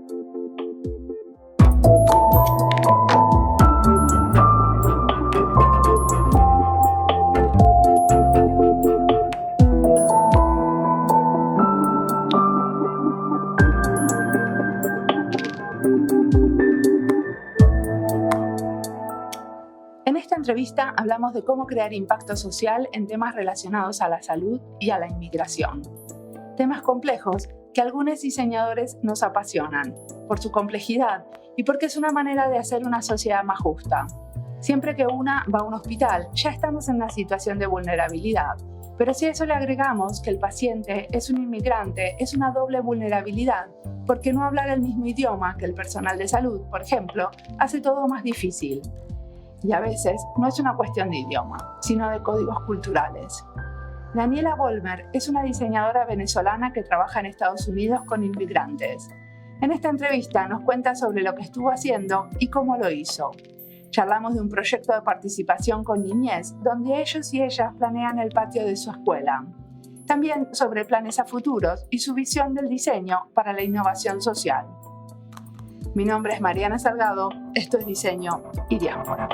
En esta entrevista hablamos de cómo crear impacto social en temas relacionados a la salud y a la inmigración. Temas complejos que a algunos diseñadores nos apasionan por su complejidad y porque es una manera de hacer una sociedad más justa. Siempre que una va a un hospital, ya estamos en una situación de vulnerabilidad. Pero si a eso le agregamos que el paciente es un inmigrante, es una doble vulnerabilidad, porque no hablar el mismo idioma que el personal de salud, por ejemplo, hace todo más difícil. Y a veces no es una cuestión de idioma, sino de códigos culturales. Daniela Vollmer es una diseñadora venezolana que trabaja en Estados Unidos con inmigrantes. En esta entrevista nos cuenta sobre lo que estuvo haciendo y cómo lo hizo. Charlamos de un proyecto de participación con niñez, donde ellos y ellas planean el patio de su escuela. También sobre planes a futuros y su visión del diseño para la innovación social. Mi nombre es Mariana Salgado, esto es Diseño y Diáspora.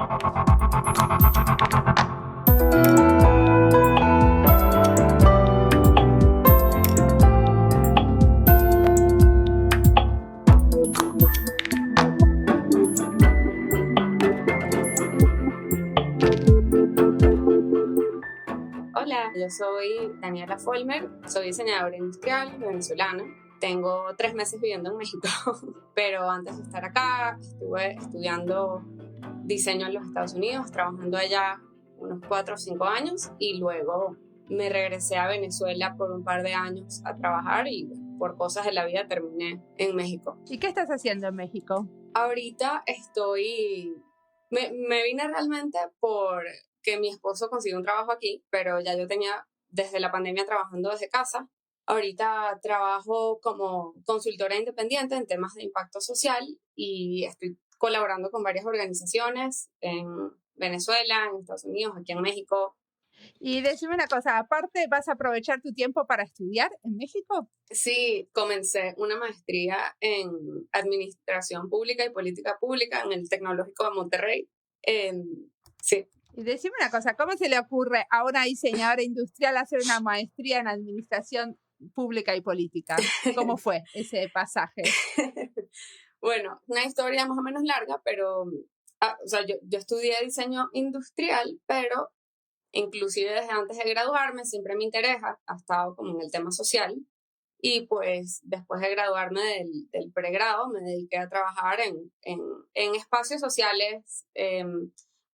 Hola, yo soy Daniela Vollmer, soy diseñadora industrial venezolana. Tengo 3 meses viviendo en México, pero antes de estar acá estuve estudiando diseño en los Estados Unidos, trabajando allá unos 4 o 5 años y luego me regresé a Venezuela por un par de años a trabajar y por cosas de la vida terminé en México. ¿Y qué estás haciendo en México? Ahorita me vine realmente porque mi esposo consiguió un trabajo aquí, pero ya yo tenía desde la pandemia trabajando desde casa. Ahorita trabajo como consultora independiente en temas de impacto social y estoy colaborando con varias organizaciones en Venezuela, en Estados Unidos, aquí en México. Y decime una cosa, aparte, ¿vas a aprovechar tu tiempo para estudiar en México? Sí, comencé una maestría en Administración Pública y Política Pública en el Tecnológico de Monterrey. Sí. Y decime una cosa, ¿cómo se le ocurre a una diseñadora industrial hacer una maestría en Administración Pública y Política? ¿Cómo fue ese pasaje? Bueno, una historia más o menos larga, pero o sea, yo estudié diseño industrial, pero inclusive desde antes de graduarme siempre mi interés ha estado como en el tema social. Y pues después de graduarme del pregrado me dediqué a trabajar en espacios sociales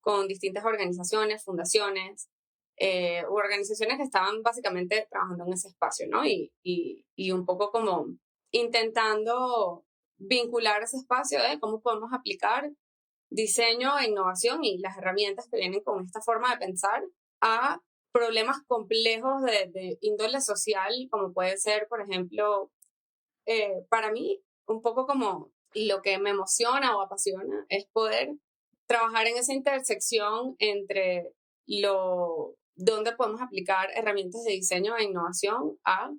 con distintas organizaciones, fundaciones, organizaciones que estaban básicamente trabajando en ese espacio, ¿no? Y un poco como intentando vincular ese espacio de cómo podemos aplicar diseño e innovación y las herramientas que vienen con esta forma de pensar a problemas complejos de índole social, como puede ser, por ejemplo, para mí, un poco como lo que me emociona o apasiona es poder trabajar en esa intersección entre donde podemos aplicar herramientas de diseño e innovación a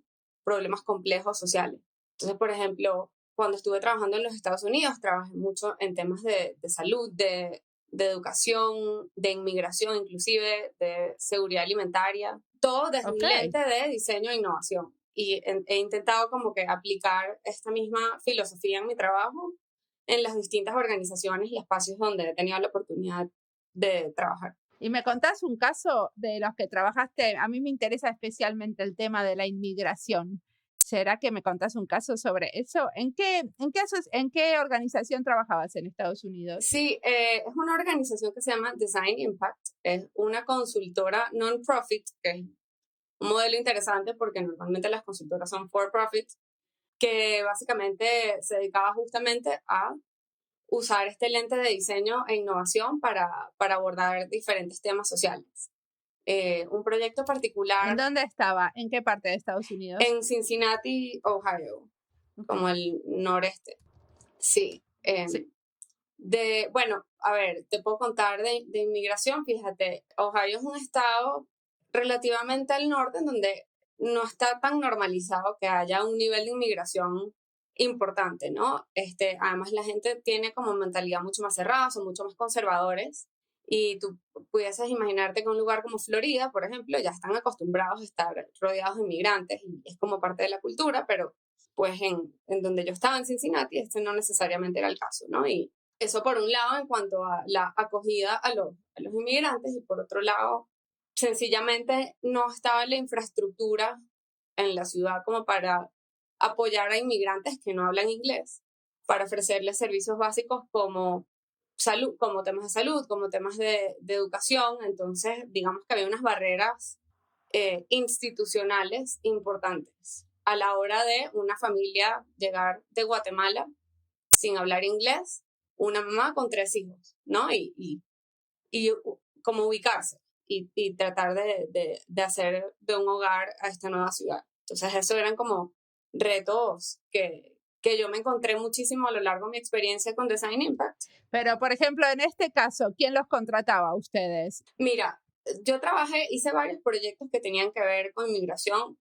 problemas complejos sociales. Entonces, por ejemplo, cuando estuve trabajando en los Estados Unidos, trabajé mucho en temas de salud, de educación, de inmigración, inclusive de seguridad alimentaria, todo desde un lente de diseño e innovación. Y he intentado como que aplicar esta misma filosofía en mi trabajo en las distintas organizaciones y espacios donde he tenido la oportunidad de trabajar. Y me contás un caso de los que trabajaste. A mí me interesa especialmente el tema de la inmigración. ¿Será que me contás un caso sobre eso? ¿En qué organización trabajabas en Estados Unidos? Sí, es una organización que se llama Design Impact. Es una consultora non-profit, que es un modelo interesante porque normalmente las consultoras son for-profit, que básicamente se dedicaba justamente a usar este lente de diseño e innovación para abordar diferentes temas sociales. Un proyecto particular. ¿En dónde estaba? ¿En qué parte de Estados Unidos? En Cincinnati, Ohio, como el noreste. Sí. Sí. Bueno, a ver, te puedo contar de inmigración. Fíjate, Ohio es un estado relativamente al norte en donde no está tan normalizado que haya un nivel de inmigración importante, ¿no? Además, la gente tiene como mentalidad mucho más cerrada, son mucho más conservadores, y tú pudieses imaginarte que un lugar como Florida, por ejemplo, ya están acostumbrados a estar rodeados de inmigrantes y es como parte de la cultura, pero pues en donde yo estaba en Cincinnati, este no necesariamente era el caso, ¿no? Y eso por un lado en cuanto a la acogida a los inmigrantes, y por otro lado, sencillamente no estaba la infraestructura en la ciudad como para apoyar a inmigrantes que no hablan inglés, para ofrecerles servicios básicos como salud, como temas de salud, como temas de educación. Entonces, digamos que había unas barreras institucionales importantes a la hora de una familia llegar de Guatemala sin hablar inglés, una mamá con 3 hijos, ¿no? Y como ubicarse y tratar de hacer de un hogar a esta nueva ciudad. Entonces, eso eran como retos que yo me encontré muchísimo a lo largo de mi experiencia con Design Impact. Pero, por ejemplo, en este caso, ¿quién los contrataba a ustedes? Mira, yo hice varios proyectos que tenían que ver con inmigración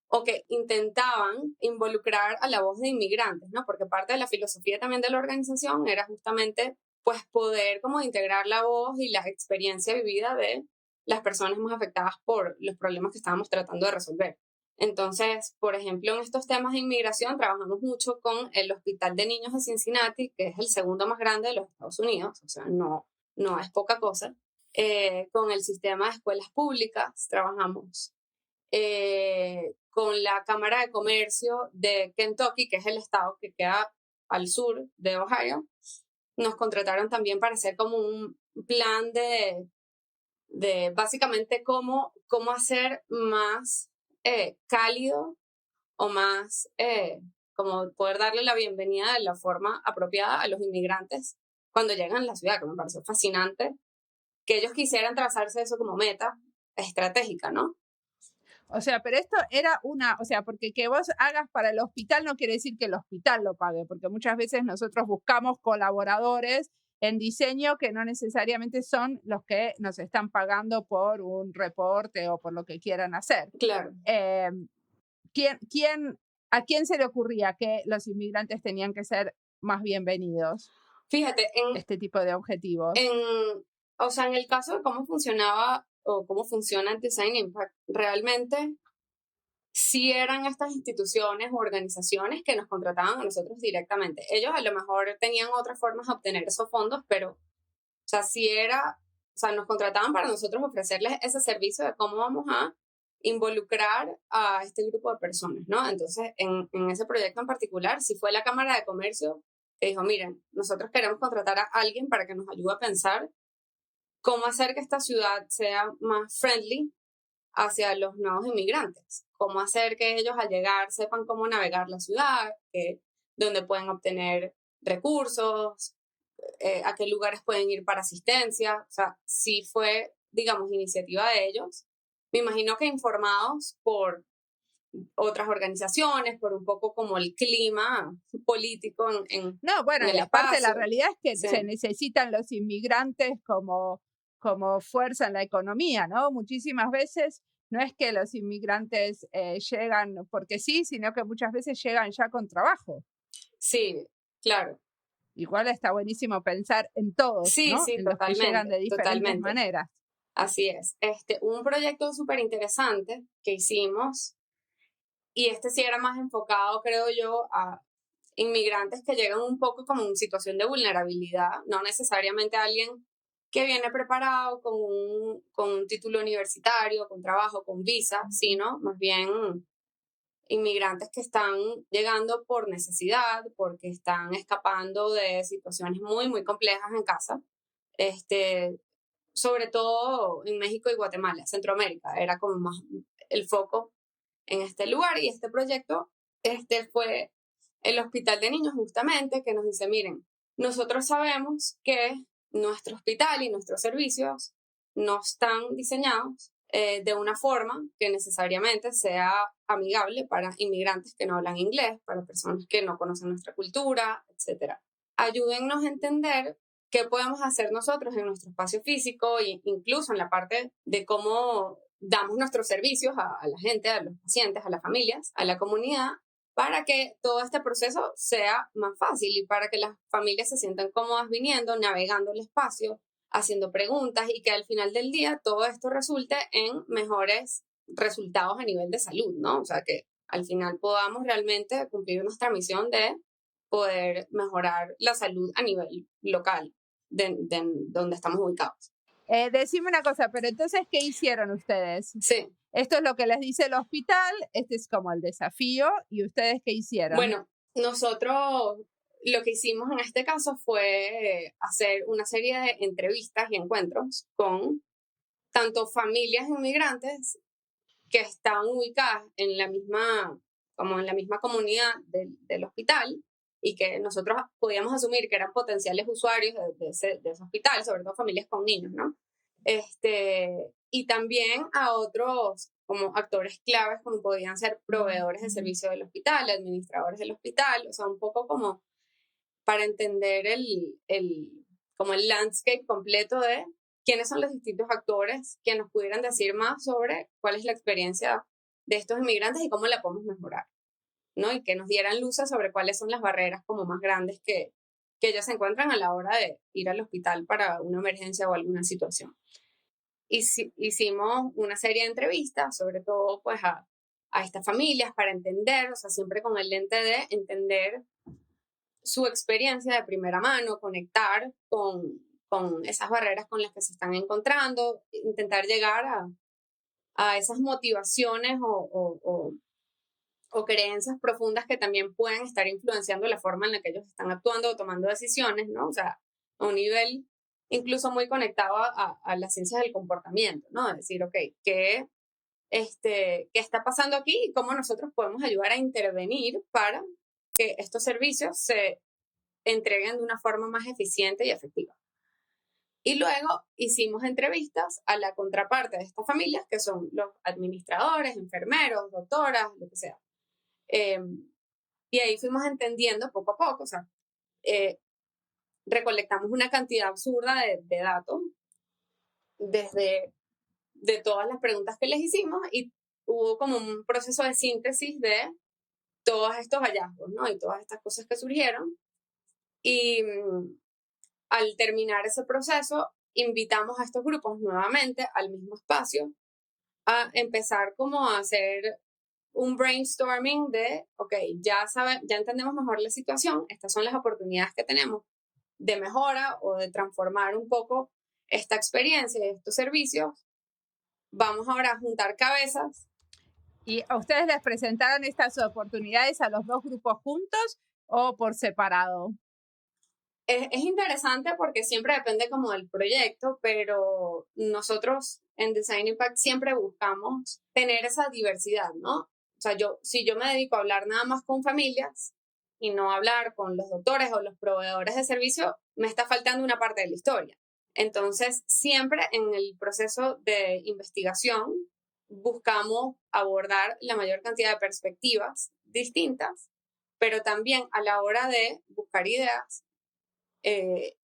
o que intentaban involucrar a la voz de inmigrantes, ¿no? Porque parte de la filosofía también de la organización era justamente, pues, poder como integrar la voz y la experiencia vivida de las personas más afectadas por los problemas que estábamos tratando de resolver. Entonces, por ejemplo, en estos temas de inmigración trabajamos mucho con el Hospital de Niños de Cincinnati, que es el segundo más grande de los Estados Unidos, o sea, no es poca cosa. Con el sistema de escuelas públicas trabajamos con la Cámara de Comercio de Kentucky, que es el estado que queda al sur de Ohio. Nos contrataron también para hacer como un plan de básicamente cómo hacer más cálido o más como poder darle la bienvenida de la forma apropiada a los inmigrantes cuando llegan a la ciudad, que me pareció fascinante que ellos quisieran trazarse eso como meta estratégica, ¿no? O sea, pero esto era o sea, porque que vos hagas para el hospital no quiere decir que el hospital lo pague, porque muchas veces nosotros buscamos colaboradores en diseño que no necesariamente son los que nos están pagando por un reporte o por lo que quieran hacer. Claro. ¿A quién se le ocurría que los inmigrantes tenían que ser más bienvenidos? Fíjate, en este tipo de objetivos. O sea, en el caso de cómo funcionaba o cómo funciona el Design Impact, realmente sí eran estas instituciones o organizaciones que nos contrataban a nosotros directamente. Ellos a lo mejor tenían otras formas de obtener esos fondos, pero, o sea, nos contrataban para nosotros ofrecerles ese servicio de cómo vamos a involucrar a este grupo de personas, ¿no? Entonces, en ese proyecto en particular, sí fue la Cámara de Comercio que dijo, miren, nosotros queremos contratar a alguien para que nos ayude a pensar cómo hacer que esta ciudad sea más friendly hacia los nuevos inmigrantes, cómo hacer que ellos al llegar sepan cómo navegar la ciudad, dónde pueden obtener recursos, a qué lugares pueden ir para asistencia. O sea, sí fue, digamos, iniciativa de ellos. Me imagino que informados por otras organizaciones, por un poco como el clima político No, bueno, en el y aparte espacio. la realidad es que Sí. se necesitan los inmigrantes como fuerza en la economía, ¿no? Muchísimas veces no es que los inmigrantes llegan porque sí, sino que muchas veces llegan ya con trabajo. Sí, claro. Igual está buenísimo pensar en todos, Sí, ¿no? sí, En los que llegan de diferentes totalmente. maneras. Así es. Un proyecto súper interesante que hicimos, y sí era más enfocado, creo yo, a inmigrantes que llegan un poco como en situación de vulnerabilidad, no necesariamente alguien que viene preparado con un título universitario, con trabajo, con visa, sino más bien inmigrantes que están llegando por necesidad, porque están escapando de situaciones muy, muy complejas en casa, sobre todo en México y Guatemala, Centroamérica, era como más el foco en este lugar. Y este proyecto fue el Hospital de Niños justamente, que nos dice, miren, nosotros sabemos que nuestro hospital y nuestros servicios no están diseñados de una forma que necesariamente sea amigable para inmigrantes que no hablan inglés, para personas que no conocen nuestra cultura, etc. Ayúdennos a entender qué podemos hacer nosotros en nuestro espacio físico e incluso en la parte de cómo damos nuestros servicios a la gente, a los pacientes, a las familias, a la comunidad, para que todo este proceso sea más fácil y para que las familias se sientan cómodas viniendo, navegando el espacio, haciendo preguntas y que al final del día todo esto resulte en mejores resultados a nivel de salud, ¿no? O sea, que al final podamos realmente cumplir nuestra misión de poder mejorar la salud a nivel local de donde estamos ubicados. Decime una cosa, pero entonces, ¿qué hicieron ustedes? Sí. Esto es lo que les dice el hospital, este es como el desafío, ¿y ustedes qué hicieron? Bueno, nosotros lo que hicimos en este caso fue hacer una serie de entrevistas y encuentros con tanto familias inmigrantes que estaban ubicadas en la misma comunidad del hospital y que nosotros podíamos asumir que eran potenciales usuarios de ese hospital, sobre todo familias con niños, ¿no? Y también a otros como actores claves, como podían ser proveedores de servicio del hospital, administradores del hospital, o sea, un poco como para entender como el landscape completo de quiénes son los distintos actores que nos pudieran decir más sobre cuál es la experiencia de estos inmigrantes y cómo la podemos mejorar, ¿no? Y que nos dieran luces sobre cuáles son las barreras como más grandes que ellos se encuentran a la hora de ir al hospital para una emergencia o alguna situación. Hicimos una serie de entrevistas, sobre todo pues a estas familias para entender, o sea, siempre con el lente de entender su experiencia de primera mano, conectar con esas barreras con las que se están encontrando, intentar llegar a esas motivaciones o creencias profundas que también pueden estar influenciando la forma en la que ellos están actuando o tomando decisiones, ¿no? O sea, a un nivel incluso muy conectado a las ciencias del comportamiento, ¿no? Es decir, ok, ¿qué está pasando aquí y cómo nosotros podemos ayudar a intervenir para que estos servicios se entreguen de una forma más eficiente y efectiva? Y luego hicimos entrevistas a la contraparte de estas familias, que son los administradores, enfermeros, doctoras, lo que sea. Y ahí fuimos entendiendo poco a poco, o sea, recolectamos una cantidad absurda de datos de todas las preguntas que les hicimos y hubo como un proceso de síntesis de todos estos hallazgos, ¿no? Y todas estas cosas que surgieron. Y al terminar ese proceso, invitamos a estos grupos nuevamente al mismo espacio a empezar como a hacer un brainstorming de, ok, ya entendemos mejor la situación, estas son las oportunidades que tenemos de mejora o de transformar un poco esta experiencia y estos servicios. Vamos ahora a juntar cabezas. ¿Y a ustedes les presentaron estas oportunidades a los dos grupos juntos o por separado? Es interesante porque siempre depende como del proyecto, pero nosotros en Design Impact siempre buscamos tener esa diversidad, ¿no? O sea, si yo me dedico a hablar nada más con familias y no hablar con los doctores o los proveedores de servicio, me está faltando una parte de la historia. Entonces, siempre en el proceso de investigación buscamos abordar la mayor cantidad de perspectivas distintas, pero también a la hora de buscar ideas,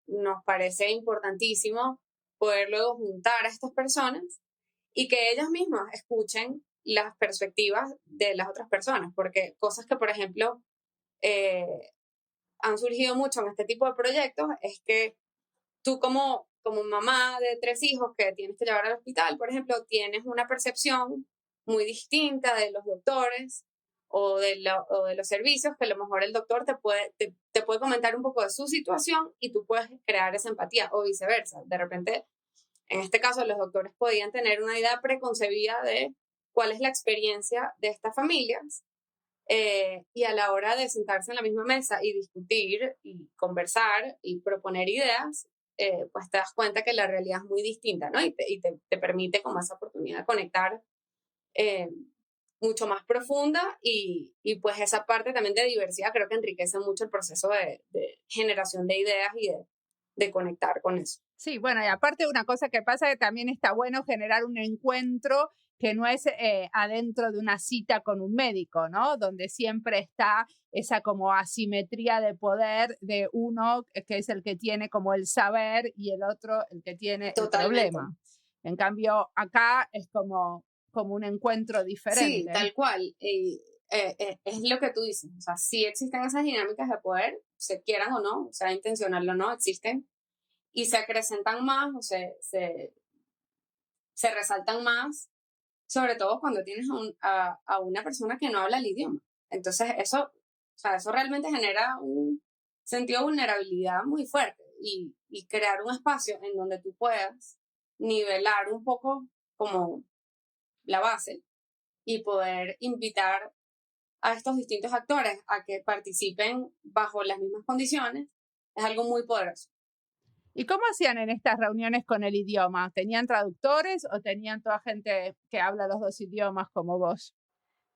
nos parece importantísimo poder luego juntar a estas personas y que ellas mismas escuchen las perspectivas de las otras personas, porque cosas que, por ejemplo, han surgido mucho en este tipo de proyectos es que tú como mamá de 3 hijos que tienes que llevar al hospital, por ejemplo, tienes una percepción muy distinta de los doctores o de los servicios, que a lo mejor el doctor te puede comentar un poco de su situación y tú puedes crear esa empatía, o viceversa. De repente, en este caso, los doctores podían tener una idea preconcebida de cuál es la experiencia de estas familias, y a la hora de sentarse en la misma mesa y discutir y conversar y proponer ideas, pues te das cuenta que la realidad es muy distinta, ¿no? Y te permite como esa oportunidad de conectar mucho más profunda y pues esa parte también de diversidad creo que enriquece mucho el proceso de generación de ideas y de conectar con eso. Sí, bueno, y aparte una cosa que pasa que también está bueno generar un encuentro que no es adentro de una cita con un médico, ¿no? Donde siempre está esa como asimetría de poder de uno que es el que tiene como el saber y el otro el que tiene Totalmente. el problema. En cambio, acá es como un encuentro diferente. Sí, tal cual. es lo que tú dices. O sea, sí existen esas dinámicas de poder, se quieran o no, o sea, intencional o no, existen. Y se acrecentan más o se resaltan más, sobre todo cuando tienes a una persona que no habla el idioma. Entonces eso, o sea, eso realmente genera un sentido de vulnerabilidad muy fuerte y crear un espacio en donde tú puedas nivelar un poco como la base y poder invitar a estos distintos actores a que participen bajo las mismas condiciones es algo muy poderoso. ¿Y cómo hacían en estas reuniones con el idioma? ¿Tenían traductores o tenían toda gente que habla los dos idiomas como vos?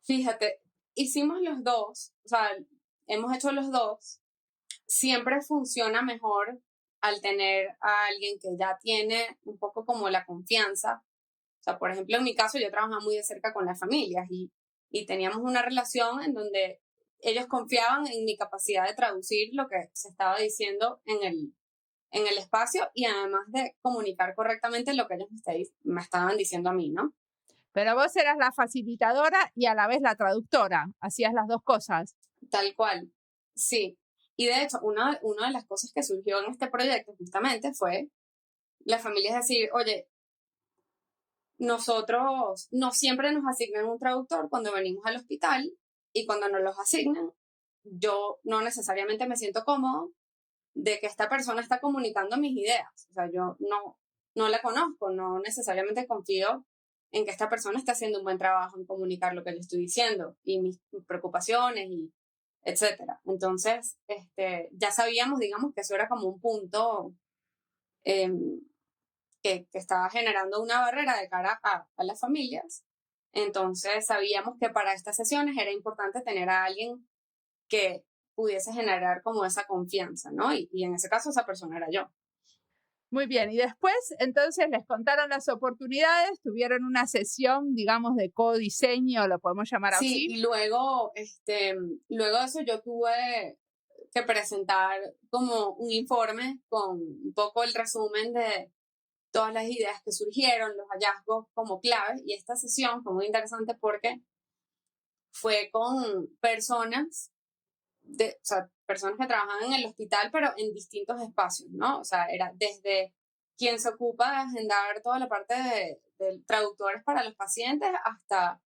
Fíjate, hicimos los dos, o sea, hemos hecho los dos. Siempre funciona mejor al tener a alguien que ya tiene un poco como la confianza. O sea, por ejemplo, en mi caso yo trabajaba muy de cerca con las familias y teníamos una relación en donde ellos confiaban en mi capacidad de traducir lo que se estaba diciendo en el espacio y además de comunicar correctamente lo que ellos me estaban diciendo a mí, ¿no? Pero vos eras la facilitadora y a la vez la traductora, hacías las dos cosas. Tal cual, sí. Y de hecho, una de las cosas que surgió en este proyecto justamente fue la familia decir, oye, nosotros no siempre nos asignan un traductor cuando venimos al hospital y cuando nos los asignan, yo no necesariamente me siento cómodo de que esta persona está comunicando mis ideas. O sea, yo no la conozco, no necesariamente confío en que esta persona está haciendo un buen trabajo en comunicar lo que le estoy diciendo y mis preocupaciones y etcétera. Entonces, ya sabíamos, digamos, que eso era como un punto que estaba generando una barrera de cara a las familias. Entonces, sabíamos que para estas sesiones era importante tener a alguien que pudiese generar como esa confianza, ¿no? Y en ese caso, esa persona era yo. Muy bien, y después entonces les contaron las oportunidades, tuvieron una sesión, digamos, de codiseño, lo podemos llamar así. Sí, y luego de eso yo tuve que presentar como un informe con un poco el resumen de todas las ideas que surgieron, los hallazgos como claves, y esta sesión fue muy interesante porque fue con personas o sea, personas que trabajaban en el hospital, pero en distintos espacios, ¿no? O sea, era desde quien se ocupa de agendar toda la parte de traductores para los pacientes hasta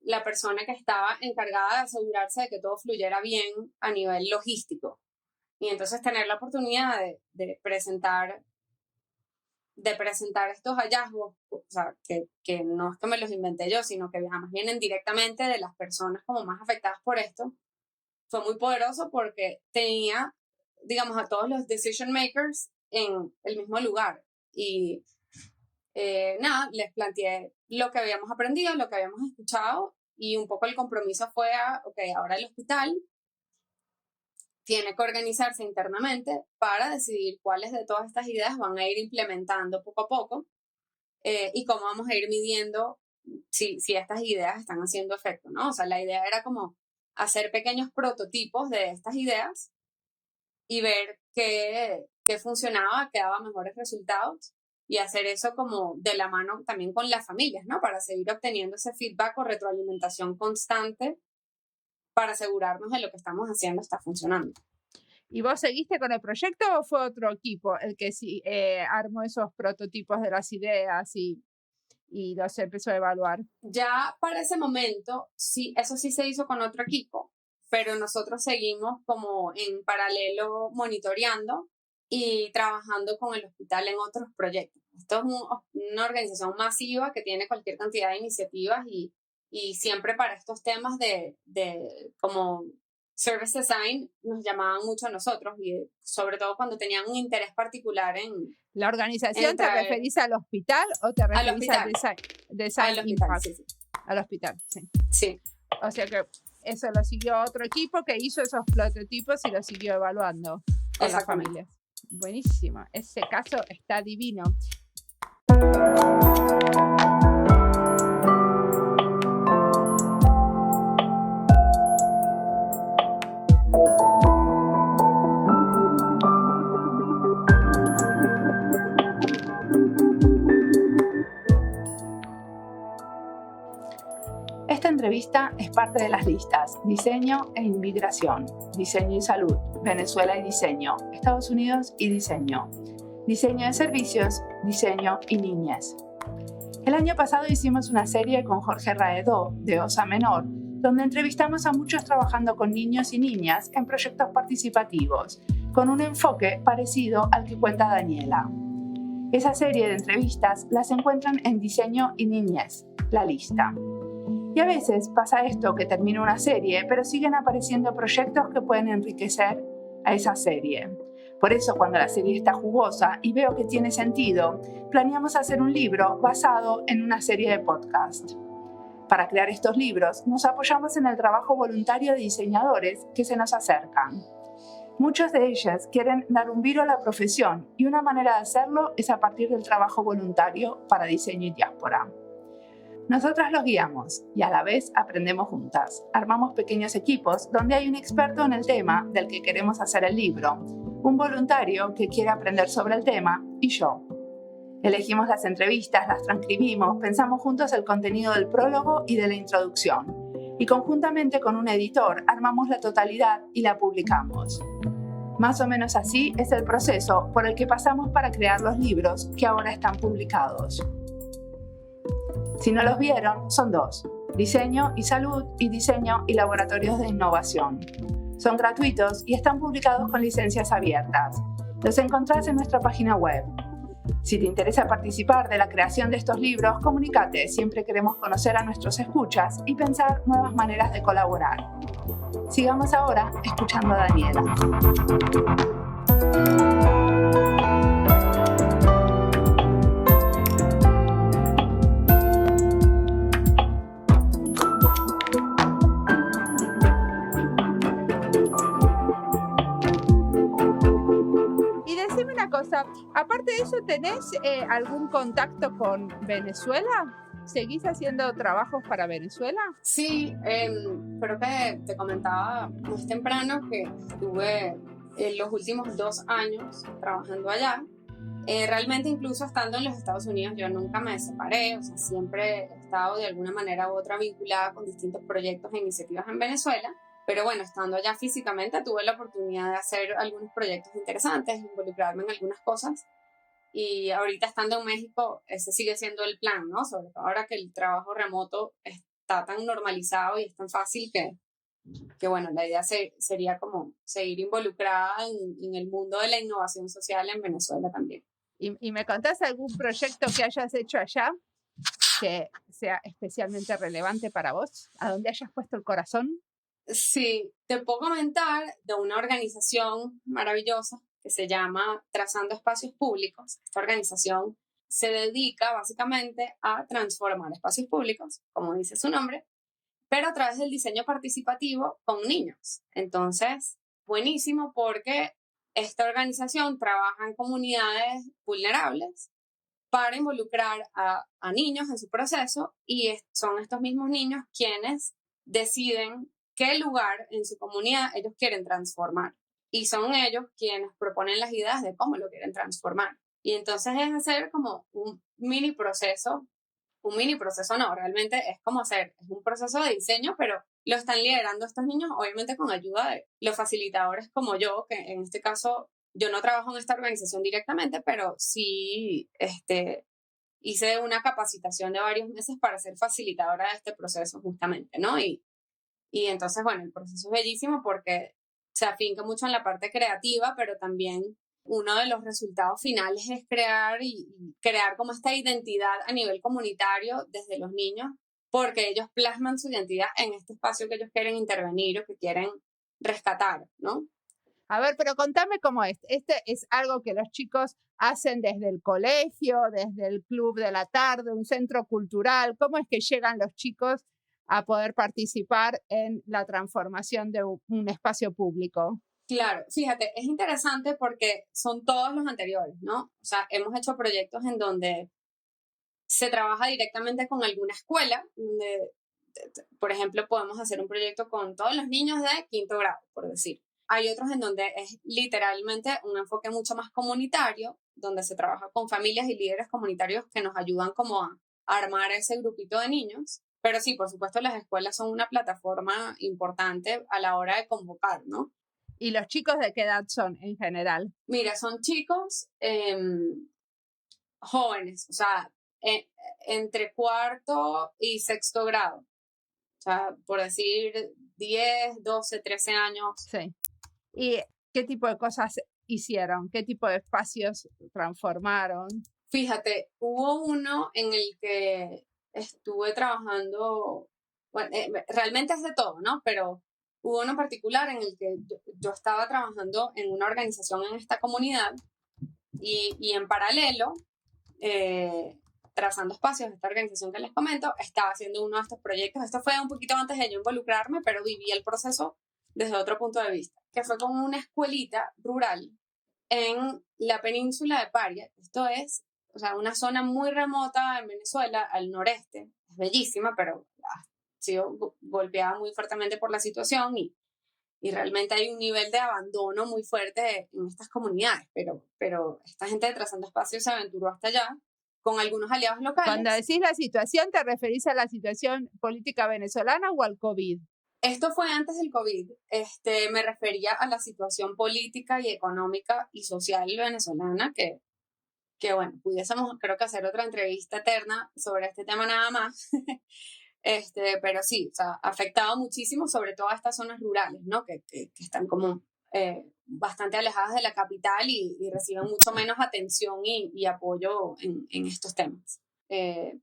la persona que estaba encargada de asegurarse de que todo fluyera bien a nivel logístico. Y entonces tener la oportunidad de presentar estos hallazgos, o sea, que no es que me los inventé yo, sino que además vienen directamente de las personas como más afectadas por esto, fue muy poderoso porque tenía, digamos, a todos los decision makers en el mismo lugar. Y nada, les planteé lo que habíamos aprendido, lo que habíamos escuchado, y un poco el compromiso fue ok, ahora el hospital tiene que organizarse internamente para decidir cuáles de todas estas ideas van a ir implementando poco a poco y cómo vamos a ir midiendo si estas ideas están haciendo efecto, ¿no? O sea, la idea era como hacer pequeños prototipos de estas ideas y ver qué funcionaba, qué daba mejores resultados y hacer eso como de la mano también con las familias, ¿no? Para seguir obteniendo ese feedback o retroalimentación constante para asegurarnos de lo que estamos haciendo está funcionando. ¿Y vos seguiste con el proyecto o fue otro equipo el que sí, armó esos prototipos de las ideas y los empezó a evaluar? Ya para ese momento, sí, eso sí se hizo con otro equipo, pero nosotros seguimos como en paralelo monitoreando y trabajando con el hospital en otros proyectos. Esto es una organización masiva que tiene cualquier cantidad de iniciativas y siempre para estos temas de como service design nos llamaban mucho a nosotros y sobre todo cuando tenían un interés particular en... ¿La organización te referís al hospital o te referís al design al impact? Sí. Al hospital, sí. Sí. O sea que eso lo siguió otro equipo que hizo esos prototipos y lo siguió evaluando con las familias. Buenísimo, ese caso está divino. Esta entrevista es parte de las listas Diseño e Inmigración, Diseño y Salud, Venezuela y Diseño, Estados Unidos y Diseño, Diseño de Servicios, Diseño y Niñez. El año pasado hicimos una serie con Jorge Raedó, de Osa Menor, donde entrevistamos a muchos trabajando con niños y niñas en proyectos participativos, con un enfoque parecido al que cuenta Daniela. Esa serie de entrevistas las encuentran en Diseño y Niñez, la lista. Y a veces pasa esto que termina una serie, pero siguen apareciendo proyectos que pueden enriquecer a esa serie. Por eso, cuando la serie está jugosa y veo que tiene sentido, planeamos hacer un libro basado en una serie de podcast. Para crear estos libros, nos apoyamos en el trabajo voluntario de diseñadores que se nos acercan. Muchos de ellos quieren dar un viro a la profesión y una manera de hacerlo es a partir del trabajo voluntario para diseño y diáspora. Nosotras los guiamos y a la vez aprendemos juntas. Armamos pequeños equipos donde hay un experto en el tema del que queremos hacer el libro, un voluntario que quiere aprender sobre el tema y yo. Elegimos las entrevistas, las transcribimos, pensamos juntos el contenido del prólogo y de la introducción y conjuntamente con un editor armamos la totalidad y la publicamos. Más o menos así es el proceso por el que pasamos para crear los libros que ahora están publicados. Si no los vieron, son dos: Diseño y Salud y Diseño y Laboratorios de Innovación. Son gratuitos y están publicados con licencias abiertas. Los encontrás en nuestra página web. Si te interesa participar de la creación de estos libros, comunícate. Siempre queremos conocer a nuestros escuchas y pensar nuevas maneras de colaborar. Sigamos ahora escuchando a Daniela. Aparte de eso, ¿tenés algún contacto con Venezuela? ¿Seguís haciendo trabajos para Venezuela? Sí, creo que te comentaba más temprano que estuve en los últimos 2 años trabajando allá. Realmente incluso estando en los Estados Unidos yo nunca me separé, o sea, siempre he estado de alguna manera u otra vinculada con distintos proyectos e iniciativas en Venezuela. Pero bueno, estando allá físicamente tuve la oportunidad de hacer algunos proyectos interesantes, involucrarme en algunas cosas. Y ahorita estando en México, ese sigue siendo el plan, ¿no? Sobre todo ahora que el trabajo remoto está tan normalizado y es tan fácil que bueno, la idea sería como seguir involucrada en el mundo de la innovación social en Venezuela también. ¿Y me contás algún proyecto que hayas hecho allá que sea especialmente relevante para vos? ¿A dónde hayas puesto el corazón? Sí, te puedo comentar de una organización maravillosa que se llama Trazando Espacios Públicos. Esta organización se dedica básicamente a transformar espacios públicos, como dice su nombre, pero a través del diseño participativo con niños. Entonces, buenísimo porque esta organización trabaja en comunidades vulnerables para involucrar a niños en su proceso y son estos mismos niños quienes deciden qué lugar en su comunidad ellos quieren transformar. Y son ellos quienes proponen las ideas de cómo lo quieren transformar. Y entonces es hacer como un mini proceso no, realmente es como es un proceso de diseño, pero lo están liderando estos niños, obviamente con ayuda de los facilitadores como yo, que en este caso yo no trabajo en esta organización directamente, pero sí hice una capacitación de varios meses para ser facilitadora de este proceso justamente, ¿no? Y entonces, bueno, el proceso es bellísimo porque se afinca mucho en la parte creativa, pero también uno de los resultados finales es crear como esta identidad a nivel comunitario desde los niños, porque ellos plasman su identidad en este espacio que ellos quieren intervenir o que quieren rescatar, ¿no? A ver, pero contame cómo es. Este es algo que los chicos hacen desde el colegio, desde el club de la tarde, un centro cultural. ¿Cómo es que llegan los chicos a poder participar en la transformación de un espacio público? Claro, fíjate, es interesante porque son todos los anteriores, ¿no? O sea, hemos hecho proyectos en donde se trabaja directamente con alguna escuela, donde, por ejemplo, podemos hacer un proyecto con todos los niños de 5º grado, por decir. Hay otros en donde es literalmente un enfoque mucho más comunitario, donde se trabaja con familias y líderes comunitarios que nos ayudan como a armar ese grupito de niños. Pero sí, por supuesto, las escuelas son una plataforma importante a la hora de convocar, ¿no? ¿Y los chicos de qué edad son en general? Mira, son chicos jóvenes, o sea, entre cuarto y sexto grado. O sea, por decir 10, 12, 13 años. Sí. ¿Y qué tipo de cosas hicieron? ¿Qué tipo de espacios transformaron? Fíjate, hubo uno en el que estuve trabajando, bueno, realmente es de todo, ¿no? Pero hubo uno en particular en el que yo estaba trabajando en una organización en esta comunidad y en paralelo, Trazando Espacios, esta organización que les comento, estaba haciendo uno de estos proyectos. Esto fue un poquito antes de yo involucrarme, pero viví el proceso desde otro punto de vista, que fue con una escuelita rural en la península de Paria. Esto es, o sea, una zona muy remota en Venezuela, al noreste. Es bellísima, pero ha sido golpeada muy fuertemente por la situación y realmente hay un nivel de abandono muy fuerte en estas comunidades, pero esta gente de Trazando Espacios se aventuró hasta allá con algunos aliados locales. Cuando decís la situación, ¿te referís a la situación política venezolana o al COVID? Esto fue antes del COVID. Me refería a la situación política y económica y social venezolana que bueno, pudiésemos creo que hacer otra entrevista eterna sobre este tema nada más. Pero sí, o sea, ha afectado muchísimo, sobre todo a estas zonas rurales, ¿no? Que están como bastante alejadas de la capital y reciben mucho menos atención y apoyo en estos temas.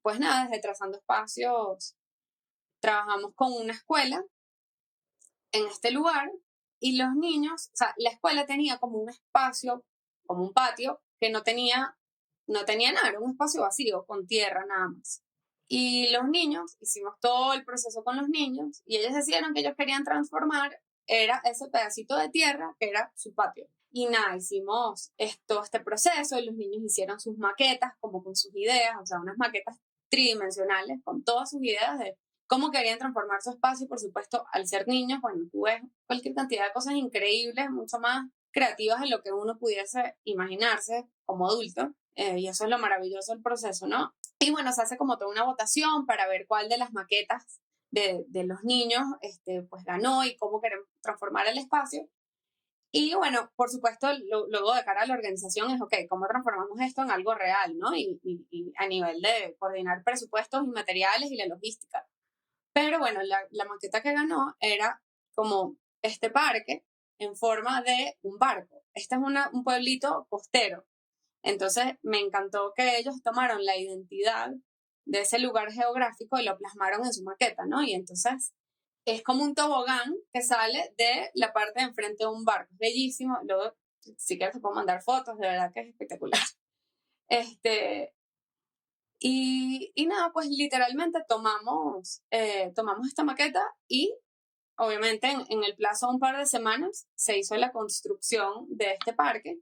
Pues nada, desde Trazando Espacios trabajamos con una escuela en este lugar y los niños, o sea, la escuela tenía como un espacio, como un patio, que no tenía nada, era un espacio vacío, con tierra nada más. Y los niños, hicimos todo el proceso con los niños y ellos decidieron que ellos querían transformar, era ese pedacito de tierra que era su patio. Y nada, hicimos este proceso y los niños hicieron sus maquetas como con sus ideas, o sea, unas maquetas tridimensionales con todas sus ideas de cómo querían transformar su espacio. Y por supuesto, al ser niños, bueno, tú ves cualquier cantidad de cosas increíbles, mucho más creativas de lo que uno pudiese imaginarse como adulto. Y eso es lo maravilloso del proceso, ¿no? Y bueno, se hace como toda una votación para ver cuál de las maquetas de los niños pues ganó y cómo queremos transformar el espacio. Y bueno, por supuesto, luego de cara a la organización es, ok, ¿cómo transformamos esto en algo real, ¿no? Y a nivel de coordinar presupuestos y materiales y la logística. Pero bueno, la maqueta que ganó era como este parque en forma de un barco. Este es un pueblito costero. Entonces me encantó que ellos tomaron la identidad de ese lugar geográfico y lo plasmaron en su maqueta, ¿no? Y entonces es como un tobogán que sale de la parte de enfrente de un barco. Es bellísimo. Luego, si quieres te puedo mandar fotos, de verdad que es espectacular. Y nada, pues literalmente tomamos esta maqueta y obviamente en el plazo de un par de semanas se hizo la construcción de este parque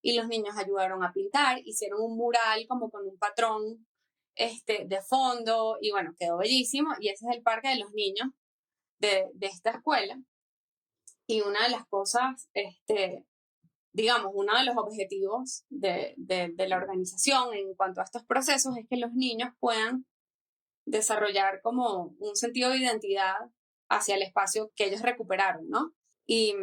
y los niños ayudaron a pintar, hicieron un mural como con un patrón de fondo y bueno, quedó bellísimo y ese es el parque de los niños de esta escuela. Y una de las cosas, digamos, uno de los objetivos de la organización en cuanto a estos procesos es que los niños puedan desarrollar como un sentido de identidad hacia el espacio que ellos recuperaron, ¿no? Y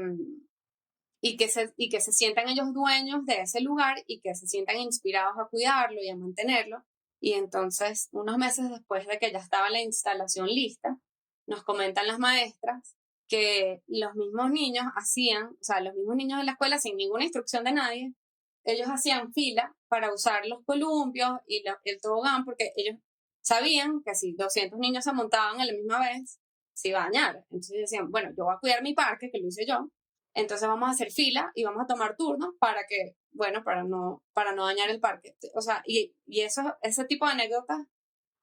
que se sientan ellos dueños de ese lugar y que se sientan inspirados a cuidarlo y a mantenerlo. Y entonces, unos meses después de que ya estaba la instalación lista, nos comentan las maestras que los mismos niños los mismos niños de la escuela, sin ninguna instrucción de nadie, ellos hacían fila para usar los columpios y el tobogán, porque ellos sabían que si 200 niños se montaban a la misma vez, se iba a dañar. Entonces decían, bueno, yo voy a cuidar mi parque, que lo hice yo, entonces vamos a hacer fila y vamos a tomar turnos para no dañar el parque. O sea, y ese tipo de anécdotas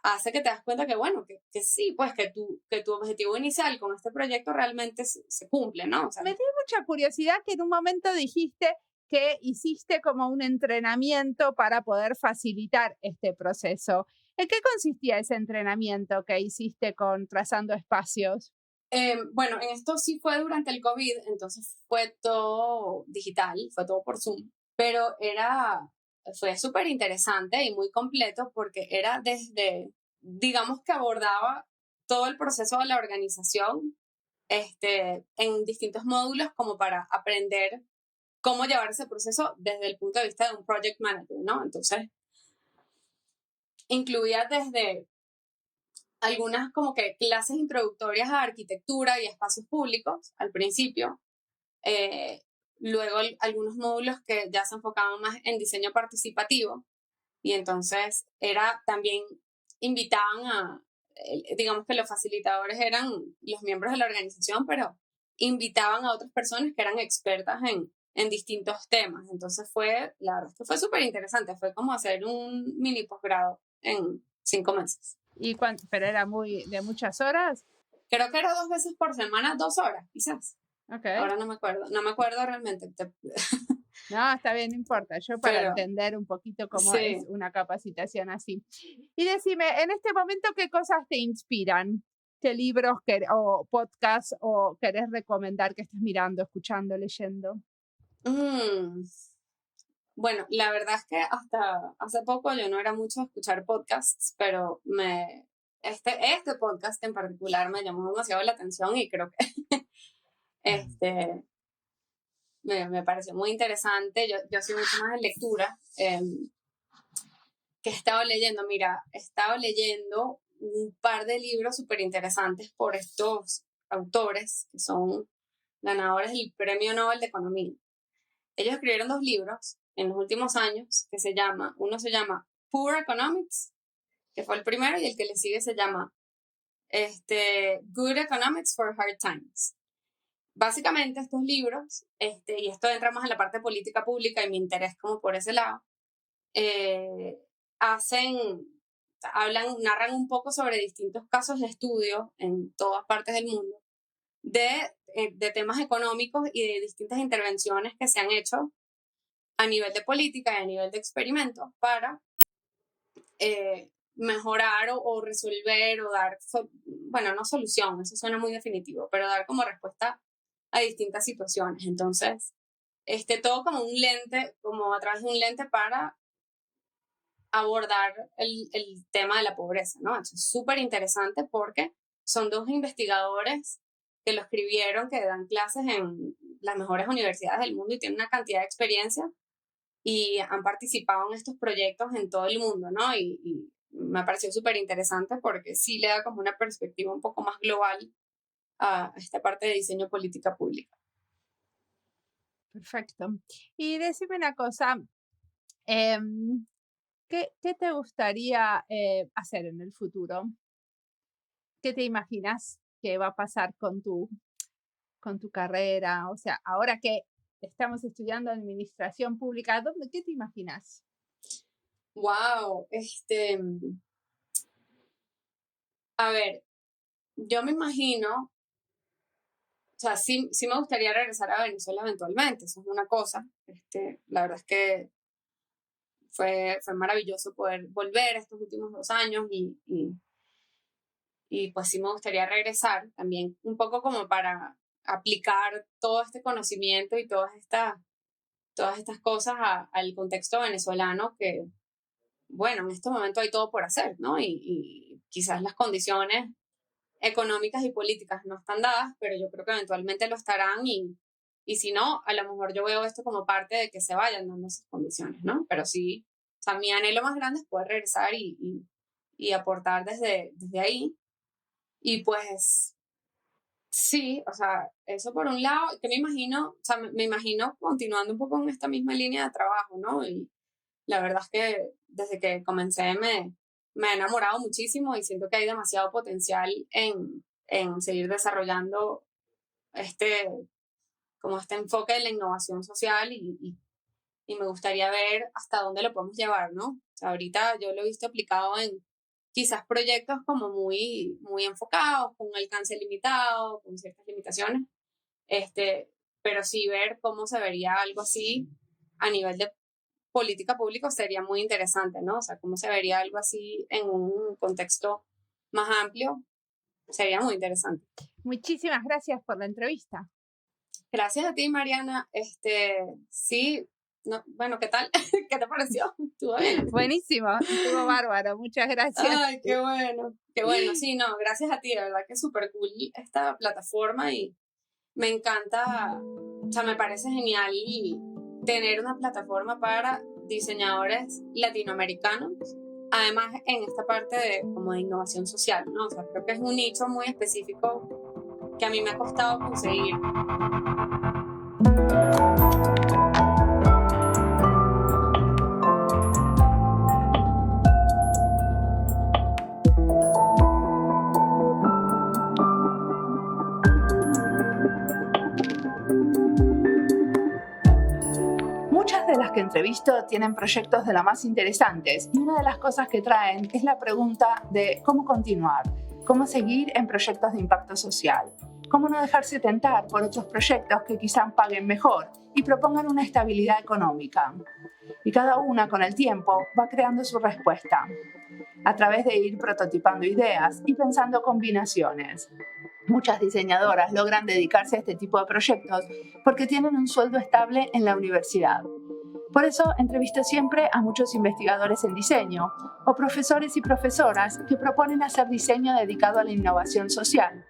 hace que te das cuenta que, bueno, que sí, pues que tu objetivo inicial con este proyecto realmente se cumple, ¿no? O sea, me dio mucha curiosidad que en un momento dijiste que hiciste como un entrenamiento para poder facilitar este proceso. ¿En qué consistía ese entrenamiento que hiciste con Trazando Espacios? Bueno, esto sí fue durante el COVID, entonces fue todo digital, fue todo por Zoom, pero fue súper interesante y muy completo porque era digamos que abordaba todo el proceso de la organización en distintos módulos como para aprender cómo llevar ese proceso desde el punto de vista de un project manager, ¿no? Entonces, incluía desde algunas como que clases introductorias a arquitectura y espacios públicos al principio, luego algunos módulos que ya se enfocaban más en diseño participativo, y entonces también invitaban digamos que los facilitadores eran los miembros de la organización, pero invitaban a otras personas que eran expertas en distintos temas. Entonces la verdad es que fue súper interesante, fue como hacer un mini posgrado en 5 meses. ¿Pero era de muchas horas? Creo que era 2 veces por semana, 2 horas, quizás. Okay. Ahora no me acuerdo realmente. No, está bien, no importa. Yo para entender un poquito cómo es una capacitación así. Y decime, en este momento, ¿qué cosas te inspiran? ¿Qué libros o podcasts o querés recomendar que estés mirando, escuchando, leyendo? Bueno, la verdad es que hasta hace poco yo no era mucho a escuchar podcasts, pero este podcast en particular me llamó demasiado la atención y creo que me pareció muy interesante. Yo soy mucho más de lectura. Que he estado leyendo? Mira, he estado leyendo un par de libros súper interesantes por estos autores que son ganadores del Premio Nobel de Economía. Ellos escribieron 2 libros en los últimos años uno se llama Poor Economics, que fue el primero, y el que le sigue se llama Good Economics for Hard Times. Básicamente estos libros, y esto entra más en la parte política pública y mi interés como por ese lado, narran un poco sobre distintos casos de estudio en todas partes del mundo de temas económicos y de distintas intervenciones que se han hecho a nivel de política y a nivel de experimentos para mejorar o resolver o dar, bueno, no solución, eso suena muy definitivo, pero dar como respuesta a distintas situaciones. Entonces, todo como un lente, como a través de un lente para abordar el tema de la pobreza, ¿no? Eso es súper interesante porque son 2 investigadores que lo escribieron, que dan clases en las mejores universidades del mundo y tienen una cantidad de experiencia y han participado en estos proyectos en todo el mundo, ¿no? Y me pareció súper interesante porque sí le da como una perspectiva un poco más global a esta parte de diseño política pública. Perfecto. Y decime una cosa, ¿qué te gustaría hacer en el futuro? ¿Qué te imaginas que va a pasar con tu carrera? O sea, ahora que estamos estudiando administración pública, ¿qué te imaginas? Wow, a ver, yo me imagino, o sea, sí me gustaría regresar a Venezuela eventualmente, eso es una cosa. La verdad es que fue maravilloso poder volver estos últimos 2 años y pues sí me gustaría regresar también un poco como para aplicar todo este conocimiento y todas estas cosas al contexto venezolano que, bueno, en este momento hay todo por hacer, ¿no? Y quizás las condiciones económicas y políticas no están dadas, pero yo creo que eventualmente lo estarán y si no, a lo mejor yo veo esto como parte de que se vayan dando esas condiciones, ¿no? Pero sí, o sea, mi anhelo más grande es poder regresar y aportar desde ahí. Y pues sí, o sea, eso por un lado, que me imagino, o sea, me imagino continuando un poco en esta misma línea de trabajo, ¿no? Y la verdad es que desde que comencé me he enamorado muchísimo y siento que hay demasiado potencial en seguir desarrollando como este enfoque de la innovación social y me gustaría ver hasta dónde lo podemos llevar, ¿no? O sea, ahorita yo lo he visto aplicado en quizás proyectos como muy, muy enfocados, con un alcance limitado, con ciertas limitaciones, pero sí ver cómo se vería algo así a nivel de política pública sería muy interesante, ¿no? O sea, cómo se vería algo así en un contexto más amplio, sería muy interesante. Muchísimas gracias por la entrevista. Gracias a ti, Mariana. Sí, No, bueno, ¿qué tal? ¿Qué te pareció? ¿Estuvo bien? Buenísimo, estuvo bárbaro, muchas gracias. Ay, qué bueno, sí, no, gracias a ti, de verdad que es súper cool esta plataforma y me encanta, o sea, me parece genial tener una plataforma para diseñadores latinoamericanos, además en esta parte como de innovación social, ¿no? O sea, creo que es un nicho muy específico que a mí me ha costado conseguir. Muchas de las que entrevisto tienen proyectos de las más interesantes y una de las cosas que traen es la pregunta de cómo continuar, cómo seguir en proyectos de impacto social, cómo no dejarse tentar por otros proyectos que quizás paguen mejor y propongan una estabilidad económica. Y cada una con el tiempo va creando su respuesta, a través de ir prototipando ideas y pensando combinaciones. Muchas diseñadoras logran dedicarse a este tipo de proyectos porque tienen un sueldo estable en la universidad. Por eso entrevisto siempre a muchos investigadores en diseño o profesores y profesoras que proponen hacer diseño dedicado a la innovación social,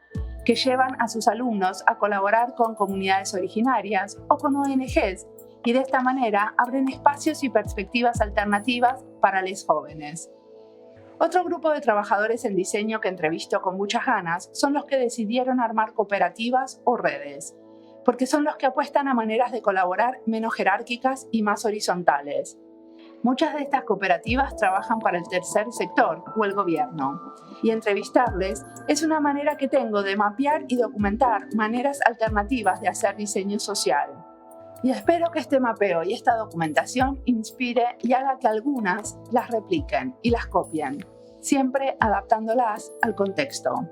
que llevan a sus alumnos a colaborar con comunidades originarias o con ONGs y de esta manera abren espacios y perspectivas alternativas para los jóvenes. Otro grupo de trabajadores en diseño que entrevisto con muchas ganas son los que decidieron armar cooperativas o redes, porque son los que apuestan a maneras de colaborar menos jerárquicas y más horizontales. Muchas de estas cooperativas trabajan para el tercer sector o el gobierno, y entrevistarles es una manera que tengo de mapear y documentar maneras alternativas de hacer diseño social. Y espero que este mapeo y esta documentación inspire y haga que algunas las repliquen y las copien, siempre adaptándolas al contexto.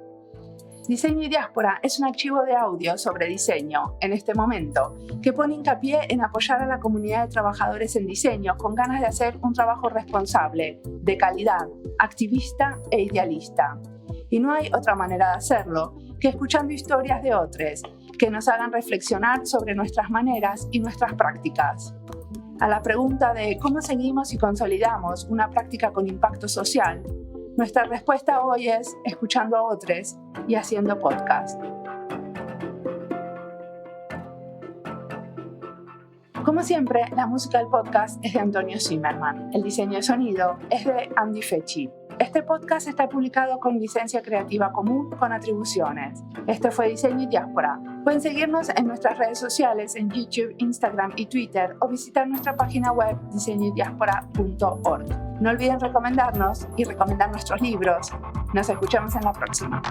Diseño y Diáspora es un archivo de audio sobre diseño, en este momento, que pone hincapié en apoyar a la comunidad de trabajadores en diseño con ganas de hacer un trabajo responsable, de calidad, activista e idealista. Y no hay otra manera de hacerlo que escuchando historias de otros, que nos hagan reflexionar sobre nuestras maneras y nuestras prácticas. A la pregunta de cómo seguimos y consolidamos una práctica con impacto social, nuestra respuesta hoy es escuchando a otros y haciendo podcast. Como siempre, la música del podcast es de Antonio Zimmerman. El diseño de sonido es de Andy Fechi. Este podcast está publicado con licencia creativa común con atribuciones. Esto fue Diseño y Diáspora. Pueden seguirnos en nuestras redes sociales en YouTube, Instagram y Twitter o visitar nuestra página web diseñoydiaspora.org. No olviden recomendarnos y recomendar nuestros libros. Nos escuchamos en la próxima.